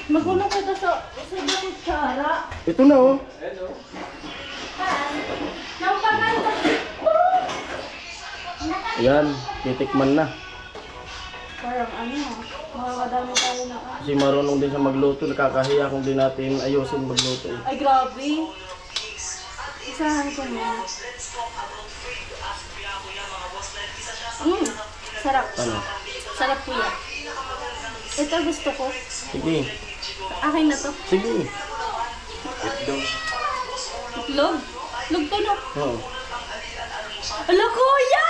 Nagulong kita sa kutsara. Ito na oh. Ayan, titikman na. Parang ano, makakadami tayo na Kasi marunong din siya magluto. Nakakahiya kung di natin ayusin magluto eh. Ay, grabe. Isahan ko na. Sarap. Ano? Sarap kuya. Ito gusto ko. Sige. Akin na to. Sige. Itlog. Itlog to no. Oo. Ala kuya!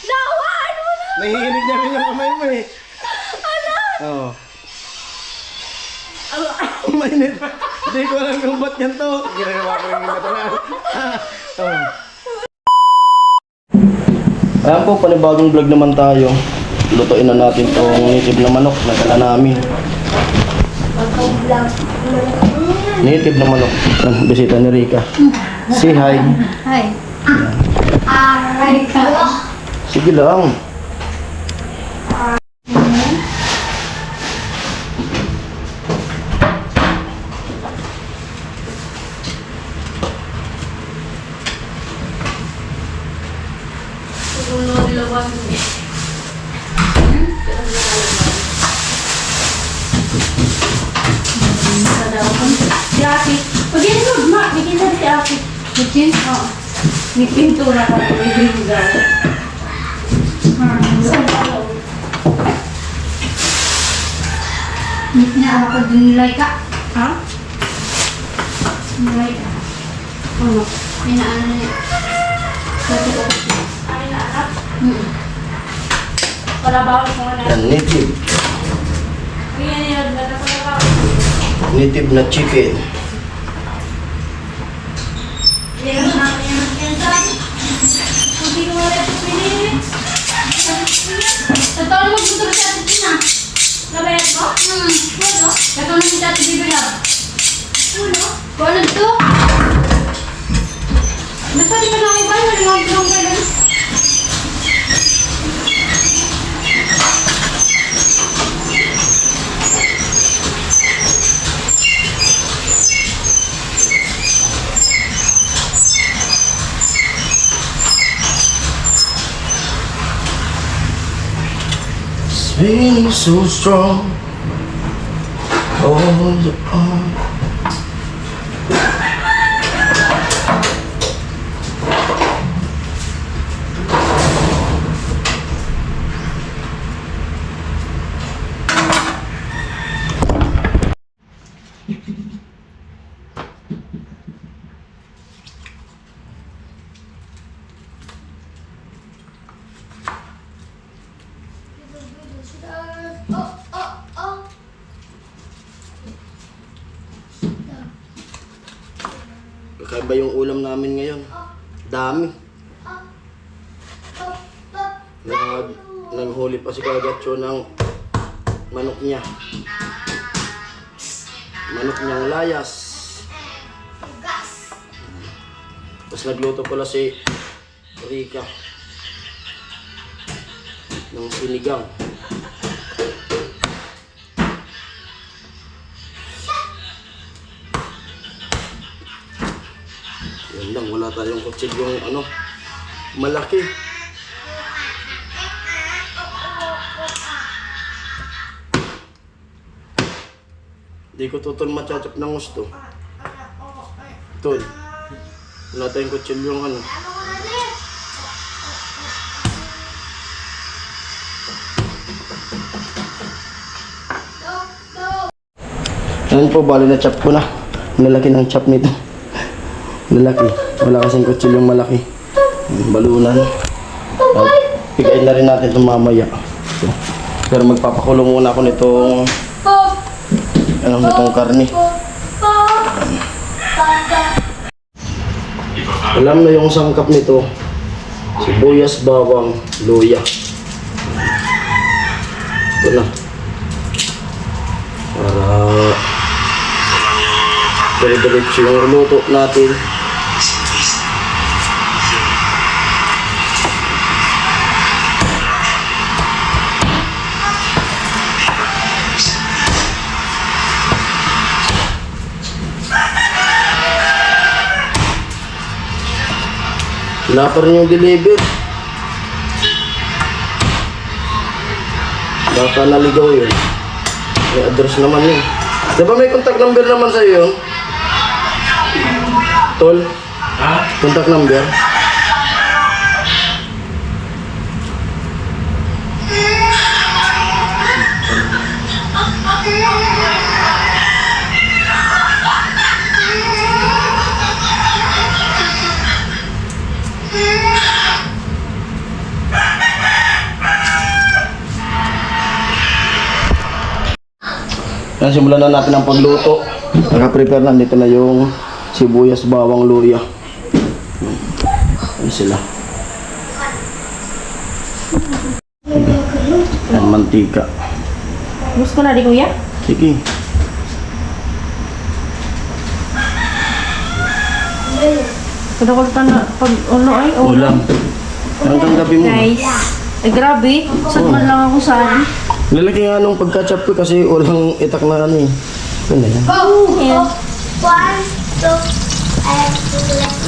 Nawaan mo na! Nahihinig niya rin yung kamay mo eh. Ala! Oo. Ala! Mainit. Hindi ko alam kung ba't yan to. Ginagawa ko rin yung natural. Ayan po, panibagong vlog naman tayo. Lutuin na natin tong native na manok na dala namin. Native na manok. Bisita ni Rika. Say hi. Hi. Hi ka. Sige lang. Si Aki. Pagyan ko, ma. Bigyan na si Aki. Bigyan? Oo. May pintura ka. May bringaw. Saan ka? Na ako dun like ka. Ha? Like ka. Ano? Inaano niya. Sabi ko. Ay, naanak. Palabaw ko na. Yan, native. Kaya niya, palabaw. Native na chicken. Yan na. Yan na. Hindi ko wala ito pinili. Totoo mo gusto ka sa atin na. Nabayad mo? Ano? Totoo mo sa atin bibig lang. Ulo? Kung ano to? Basta di pa na ako ba? Nalimang bilong ka lang. Feeling so strong. Hold on. Kakaiba yung ulam namin ngayon. Dami. Naghuli pa si Kagatcho ng manok niya. Manok niyang layas. Tapos nagluto pala si Rika ng sinigang. Yan lang, wala tayong kutsilyong ano, malaki. Hindi ko tutol machachap ng gusto. Tol, wala tayong kutsilyong ano. Yan po, bali na chop ko na. Lalaki ng chop nito. Lalaki. Wala kasing kutsilyong malaki. Balunan. Pigain na rin natin itong mamaya. So, pero magpapakulong muna ako nitong nitong karne. Alam na yung sangkap nito. Sibuyas, bawang, luya. Ito na. Para diretso yung luto natin. Wala pa rin yung deliver. Baka naligaw yun. May address naman yun. Diba may contact number naman sa'yo yun? Tol? Ha? Contact number? Yan, simulan na natin ang pagluto. Naka-prepare na. Dito na yung sibuyas, bawang, luya. Yan sila. Yan, mantika. Gusto na di kuya? Sige. Kadakol na pag ano ay Ulam. Hanggang gabi mo. Guys. Ay grabe. Saan man lang ako saan. Lalaki nga nung pagka-chop ko kasi ulang itak na ano eh. Ano na yan? Ayan. One, two, and three.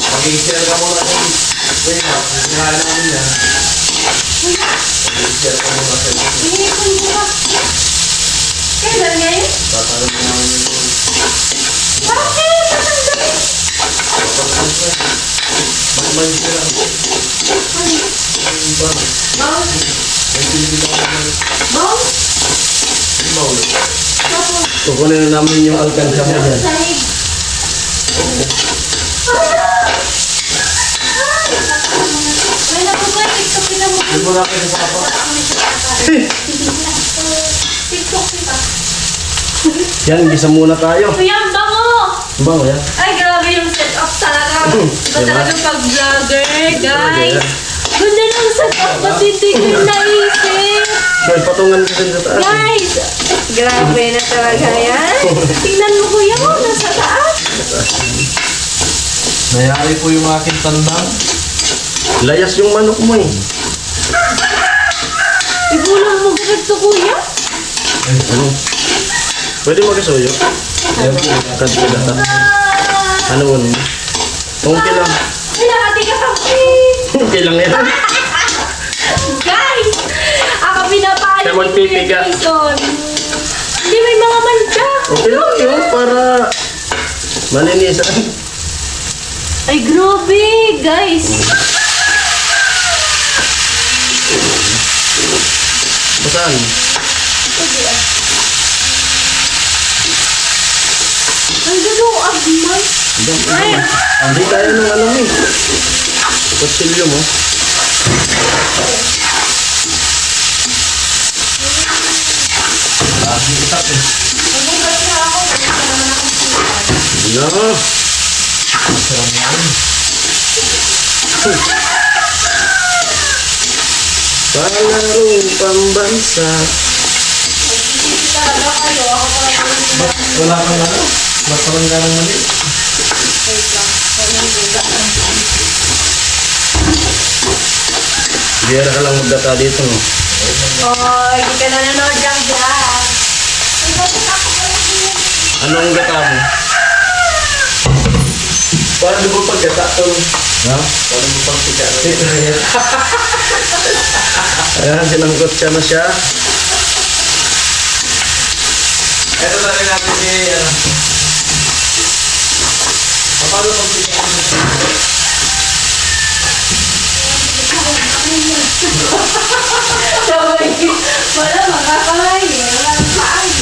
Mag-i-share ka muna sa wait na, sinirahan namin yan. Mag-i-share ka muna sa Kailan ngayon? tatanong mo namin yung Bakit? mag-mind sila. Bawang? May pinibigyan ko naman Bawang? yung bawal. Kukunin na namin yung alkansya mo dyan. Sahig. May nakubay. TikTok kita mo. Hindi mo na kayo sa papa. TikTok kita. Yan, gisa muna tayo. Kuya, ang bango! Bango yan. Ay, grabe yung setup talaga. Iba Diba? talaga pag-vlogger, guys. Ganda ng setup, ba't hindi ko naisip? May patungan kasi sa taas. eh. Guys! Grabe na talaga yan. Tingnan mo kuya mo, nasa taas. Nayari po yung aking tandang. Layas yung manok mo eh. Igulang mo gagad to kuya. Ano? Pwede magkasuyo? Ayan po. Kadikadata. Ano mo? Okay lang. Ay, nakatikas ang pin. Okay lang yan. Guys! Ako pinapaalam Kaya magpipiga. Jason. Hindi may mga manda. Okay lang yun para malinisan. Ay, grabe, guys. Saan? Ang galuag man. Ay, Hindi tayo ng ano eh. Kutsilyo mo. Lagi itak eh. No. Sarang yan. Palarong pambansa. Ba't wala kang ano? Ba't parang ganang mali? Biyara ka lang magdata dito no. oh, hindi ka nanonood ng vlog. Anong gata mo? Paano mo pagkata to? Ha? Paano mo pagkata? Ayan, sinangkot siya na siya. Ito na rin natin si ano. Paano pagkata? Sabay, wala makakain. Wala makakain.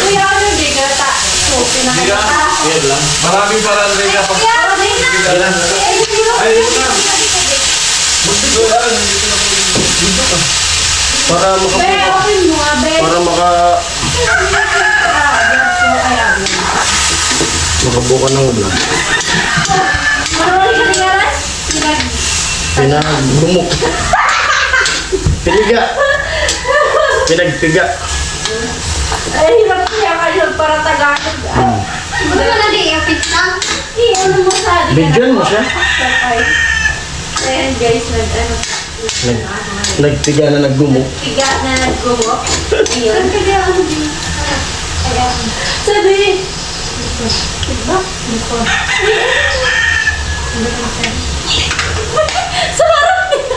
Kuya, ano di gata? So, pinakagata. Yan lang. Maraming parang rin ka pag... Kuya, di na. Ay, ito na. Buti ko lang. Dito na po yung... Dito ka. Para Be, makabuka. open mo nga, be. Para makabuka ng vlog. Marunong ka tingaran? Pinagbumuk. Piniga. Pinagpiga. Ay, hirap niya kayo para Tagalog. Ano ba na di? Apit lang. Ano mo sa Bidyan mo siya. Ayan guys, Nagpiga na naggumuk. Piga na nag-gumok. Ayun. Kaya ano din? Sabi. Diba? Sa harap niya.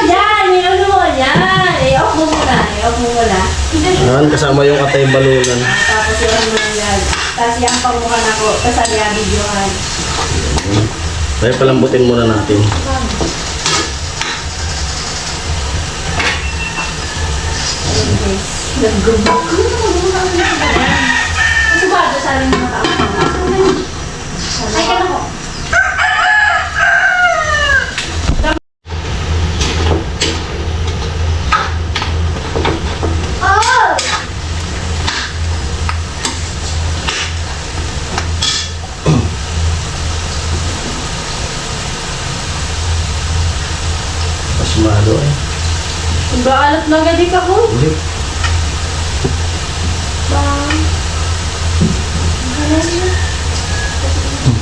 Yan, ano mo yan. I-off mo muna. I-off mo muna. Ayan, kasama yung atay balunan. Tapos yung ano yan. Tapos yung pangmukan ako. Kasali ang videohan. Kaya palambutin muna natin. Ayun guys. Nag-gumok. Kasi ba, sa rin mga tao. Ay, ka na ko. Oh! Mas malo eh. Ang baalat na gadik ako. Hindi.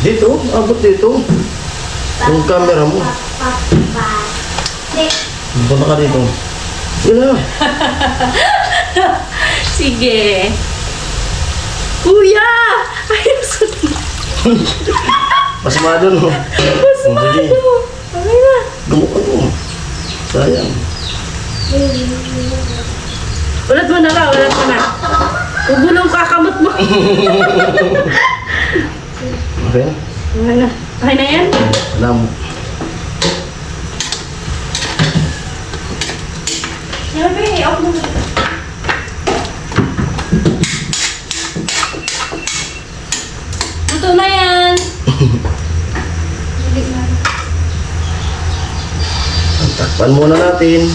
Dito, abot dito. Yung camera mo. Punta ka dito. Yun na. Sige. Kuya! Ayos Mas malo no. Sige. Okay na. Gumukan mo. Sayang. Ulat mo na lang, ulat mo na. Ubulong kakamot mo. Okay na. Okay na. Okay na yan? Alam mo. Yan ba, i-off mo. Luto na yan. Takpan muna natin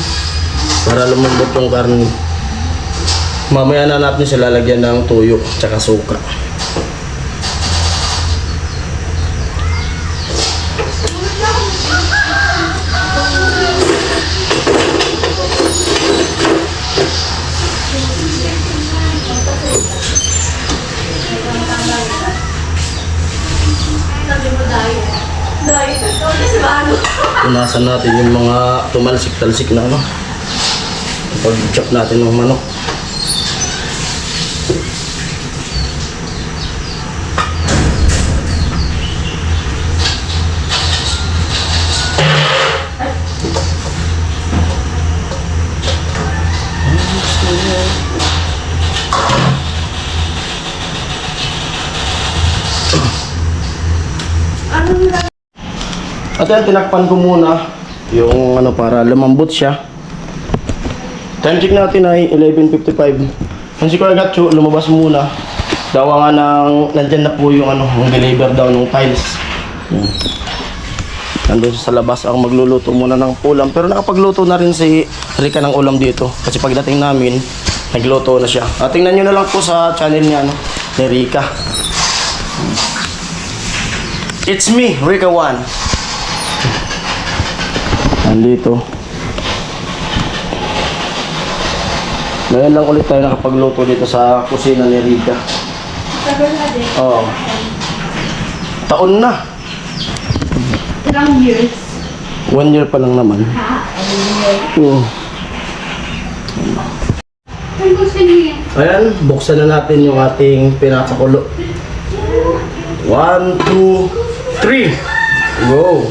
para lumambot yung karne. Mamaya na natin siya lalagyan ng tuyo tsaka suka. Sabi mo diet. Diet. Ito kasi bago. Punasan natin yung mga tumalsik-talsik na ano. Pag-chop natin ng manok. Ano na? At yan, tinakpan ko muna yung ano para lumambot siya. Time check natin ay 11:55. Kasi ko agad lumabas muna. Dawa nga ng nandyan na po yung ano, yung deliver daw ng tiles. Nandun sa labas ang magluluto muna ng ulam. Pero nakapagluto na rin si Rika ng ulam dito. Kasi pagdating namin, nagluto na siya. At tingnan nyo na lang po sa channel niya, ano, ni Rika. It's me, Rika 1. Nandito. Ngayon lang ulit tayo nakapagluto dito sa kusina ni Rika. Tagal na din. Oo. Taon na. Ilang years? 1 year pa lang naman. Oo. Ay, gusto niyo yan. Ayan, buksan na natin yung ating pinapakulo. 1, 2, 3. Go!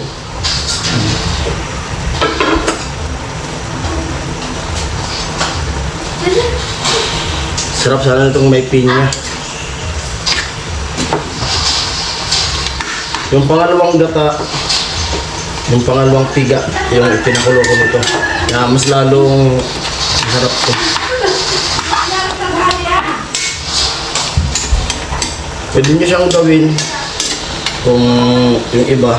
Sarap sana itong may pinya. Yung pangalawang gata, yung pangalawang piga, yung ipinakulo ko nito. Kaya mas lalong masarap to. Pwede nyo siyang gawin kung yung iba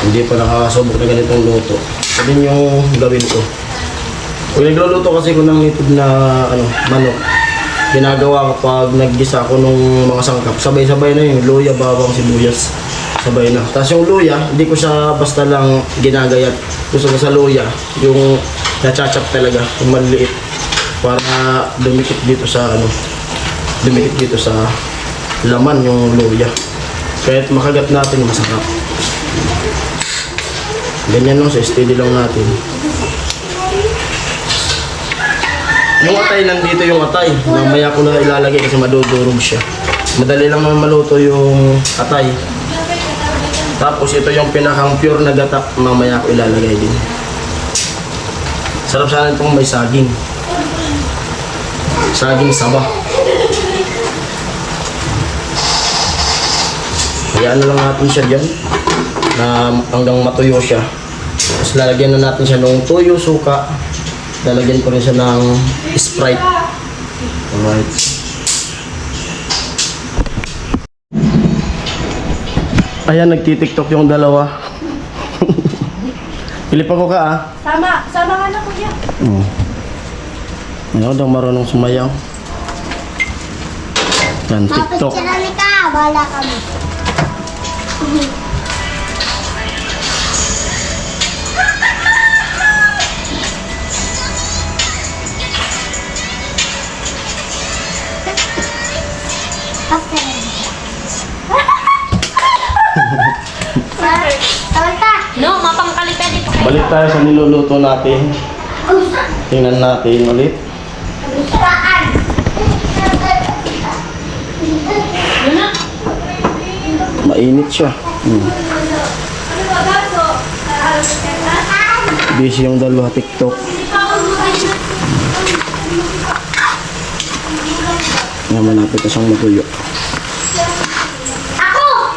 hindi pa nakakasubok na ganitong luto. Ito din yung gawin ko. Pag nagluluto kasi ko ng nitid na manok, ginagawa ko pag naggisa ko nung mga sangkap, sabay-sabay na yung luya, bawang, sibuyas. Sabay na. Tapos yung luya, hindi ko siya basta lang ginagayat. Gusto ko sa luya, yung nachachap talaga, yung maliliit. Para dumikit dito sa laman yung luya. Kahit makagat natin, masarap. Ganyan lang, so steady lang natin. Yung atay, nandito yung atay. Mamaya ko na ilalagay kasi madudurog siya. Madali lang naman maluto yung atay. Tapos ito yung pinakang pure na gata, mamaya ko ilalagay din. Sarap sana itong may saging. Saging saba. Hayaan na lang natin siya dyan na hanggang matuyo siya. Tapos lalagyan na natin siya ng tuyo, suka. Lalagyan ko rin siya ng Sprite. Alright. Ayan, nagtitiktok yung dalawa. Pilipan ko ka ah. Sama ka na kuya. Ayaw daw marunong sumayaw. Yan, TikTok. Mapicturean ka, wala kami. Tawalta. No, mapangkalit ka dito. Balik tayo sa niluluto natin. Tingnan natin ulit. Saan? Mainit siya. Busy yung dalawa, TikTok. Ngayon malapit na siyang matuyo. Ako!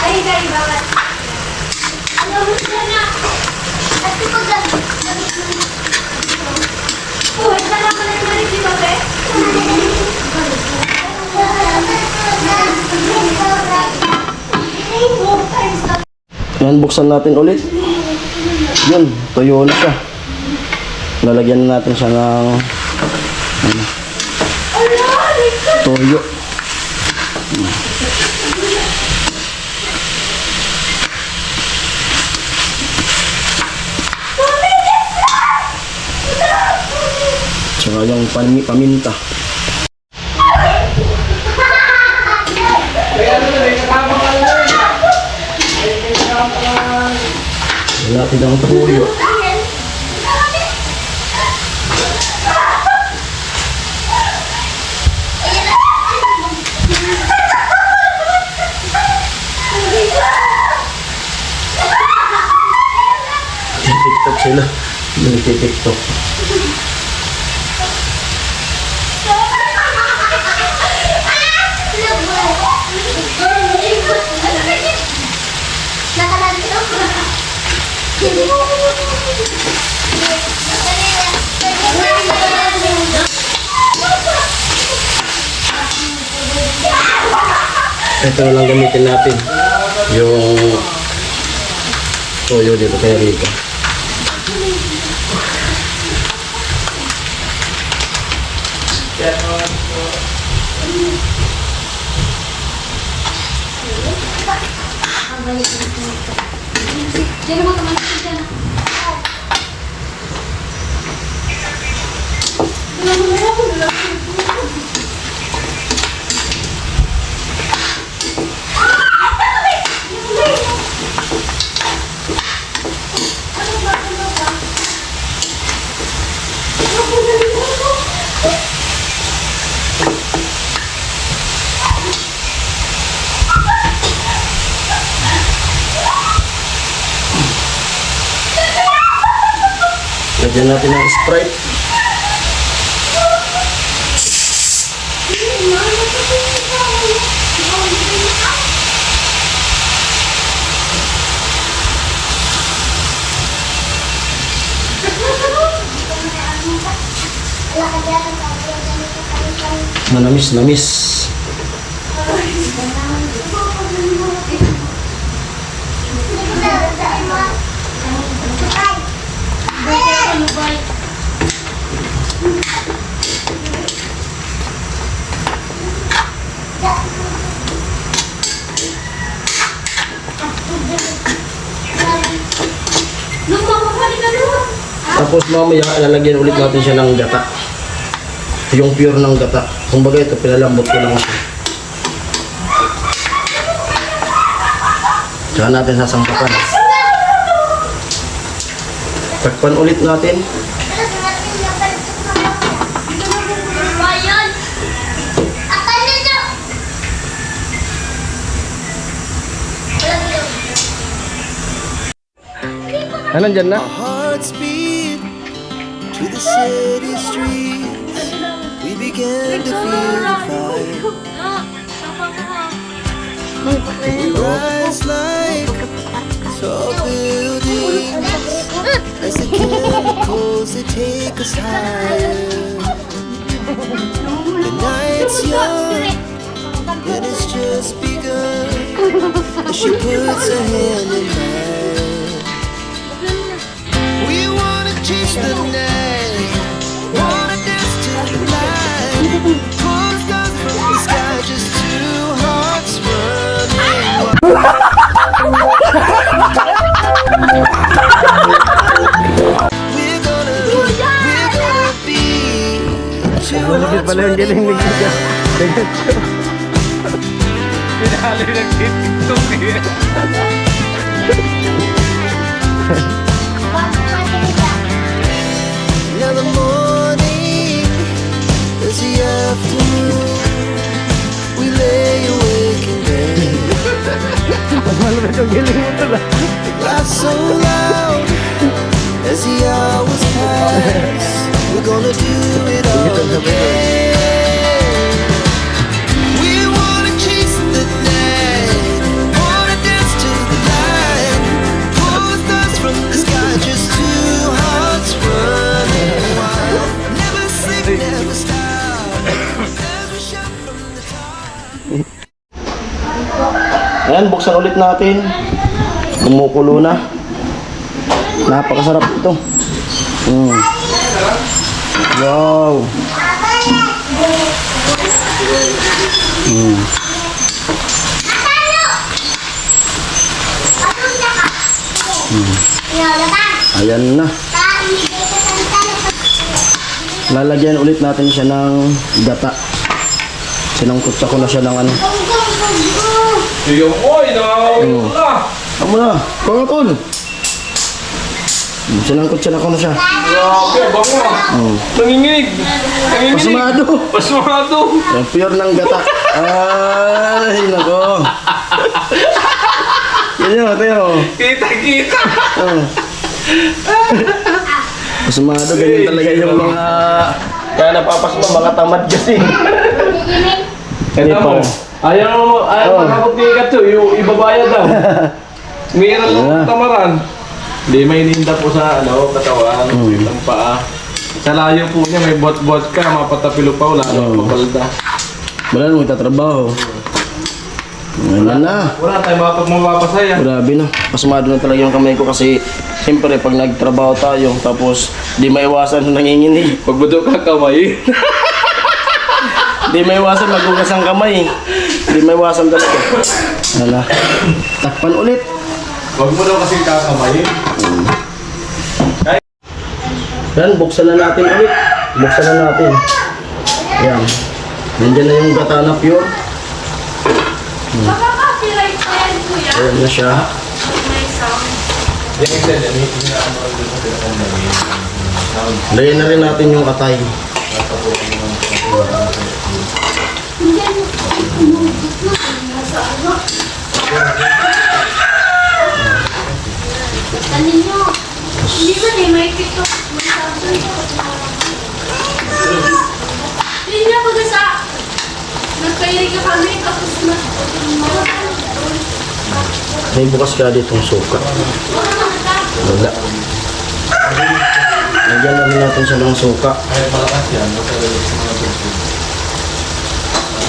Ay, guys, bawat. Ano mo siya na? At ito gamit. Oh, ito na pala yung malit, di ba, be? Yan, buksan natin ulit. Yun, tuyo na siya. Lalagyan na natin siya ng tuyo. Tsaka yung paminta. Lagyan natin ng tuyo. TikTok sila. Nagtitiktok. Ito na lang gamitin natin. Yung toyo dito kay Rico. Diyan mo naman dyan. Lagyan natin ng Sprite. Manamis-namis. Tapos mamaya, lalagyan ulit natin siya ng gata. Yung pure ng gata. Kumbaga ito, pinalambot ko lang siya. Tsaka natin sasampakan. Takpan ulit natin. Bayan! Akan nito! Nandyan na? Hearts beat to the city streets. We began to feel the fire. We rise like tall buildings as the chemicals they take us higher. The night's young and it's just begun as she puts her hand in mine. We wanna chase the night, wanna dance to the light. Pull the stars from the sky, just two hearts running wild. We're gonna be two hearts running wild. Pinali nag-tiktok eh. Now the morning is the afternoon. We lay awake in bed. Laugh so loud as the hours pass. We're gonna do it all again. We wanna chase the night, wanna dance to the light. Pull the stars from the sky, just two hearts running wild. Never sleep, never stop. As we shout from the top. Ayan, buksan ulit natin. Kumukulo na. Napakasarap ito. Wow. Ayan na. Lalagyan ulit natin siya ng gata. Sinangkutsa ko na siya ng ano. Yung oy, nakawin ko na. Tama na. Pangatol. Sinangkutsa na ko na siya. Grabe, bango ah. Nanginginig. Nanginginig. Pasmado. Pasmado. Yung pure ng gata. Ay, nako. Yan yun, ito yun. Kita-kita. Pasmado, ganyan talaga yung mga... Kaya napapasma, mga tamad kasi. Kaya mo. Ayaw makapagtikat to. Yung ibabayad daw. Mayroon lang tamaran. Hindi, may ininda po sa katawan. Ang paa. Sa layo po niya, may bot-bot ka. Mapatapilo pa. Wala nang papalda. Wala nang magtatrabaho. Wala na. Wala tayo mapapasaya. Grabe na. Pasmado na talaga yung kamay ko kasi siyempre pag nagtrabaho tayo tapos di maiwasan nanginginig. Pag budok ka kamay. Di maiwasan magugas ang kamay. Di maiwasan talaga. Wala. Takpan ulit. Huwag mo daw kasing kakamay. Yan, buksan na natin ulit. Buksan na natin. Yan. Nandiyan na yung gata na pure. Makaka-copyright pa yan, kuya. Ayan na siya. May sound. Lagyan na rin natin yung atay. Tanin nyo. Hindi ba may TikTok? May Samsung ko. Hindi niya pag-asa. Nagkairig ka kami tapos May bukas ka ditong suka. Wala. Lagyan na rin natin siya ng suka.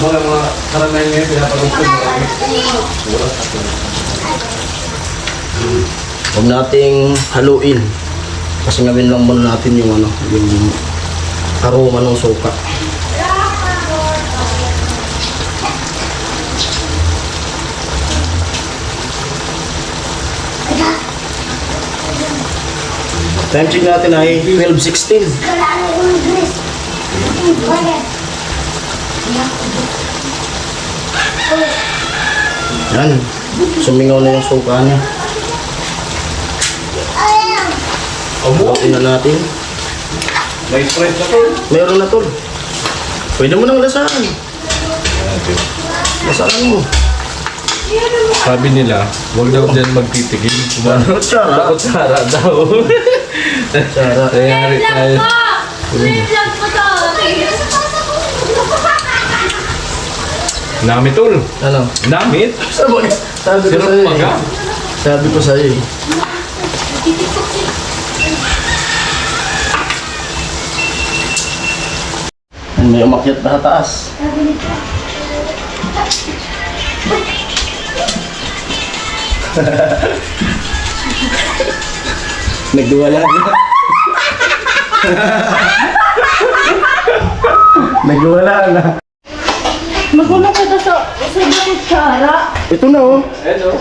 mga karamihan ngayon pinapalungkod. Huwag nating haluin. Kasi ngawin lang muna natin yung ano, yung aroma ng suka. Time check natin ay 12:16. Yan. Sumingaw na yung suka niya. Bukatin na natin. May spread na to. Meron na tol. Pwede mo nang lasahan. Lasahan mo. Sabi nila, huwag daw dyan magtitigil. Kutsara. Kutsara daw. Kutsara. Kayari tayo. Vlog mo to. Namit ul. Ano? Namit? Sabi ko Sirap sa'yo maga. eh. Sabi ko sa'yo eh. May umakyat na sa taas. Nagduwala na. Nagduwala na. Magulo ko to sa kutsara. Ito na oh. Hello.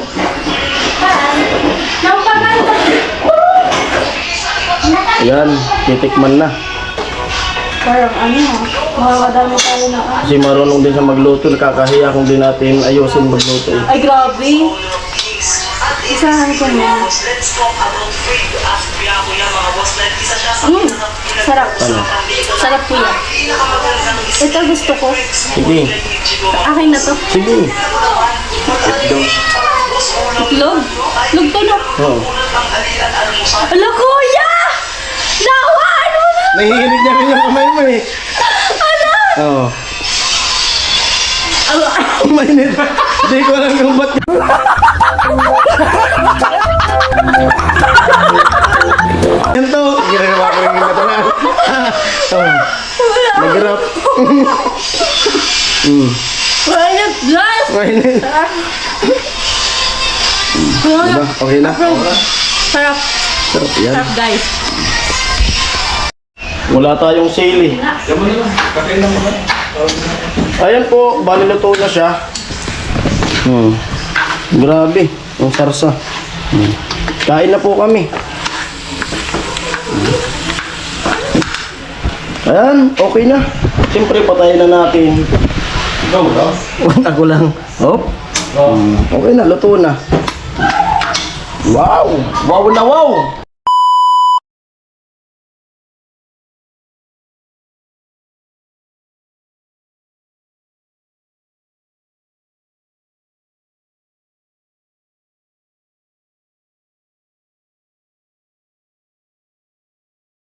Napaganda. Ayan, titikman na. Parang ano, makakadami tayo na ano. Kasi marunong din siya magluto. Nakakahiya kung di natin ayusin magluto eh. Ay, grabe. Isahan ko na. Sarap. Ano? Sarap po yan. Ito gusto ko. Sige. Akin na to. Sige. Itlog. Itlog to no. Oo. Ala, kuya! Nawa! Ano na? Nahihinig niya rin yung kamay mo eh. Oo. Mainit. Hindi ko alam kung ba't. Yan to. Ginagawa ko rin yung katalaan. Nag-rap. Mainit, guys! Mainit. Diba? Okay na? Sarap. Sarap yan. Sarap, guys. Wala tayong sili. Yaman na lang. Kakain lang naman. Ayan po, bali luto na siya. Grabe, ang sarsa. Kain na po kami. Ayan, okay na. Siyempre, patayin na natin. Go, go. Ako lang. Hop. Okay na, luto na. Wow! Wow na wow!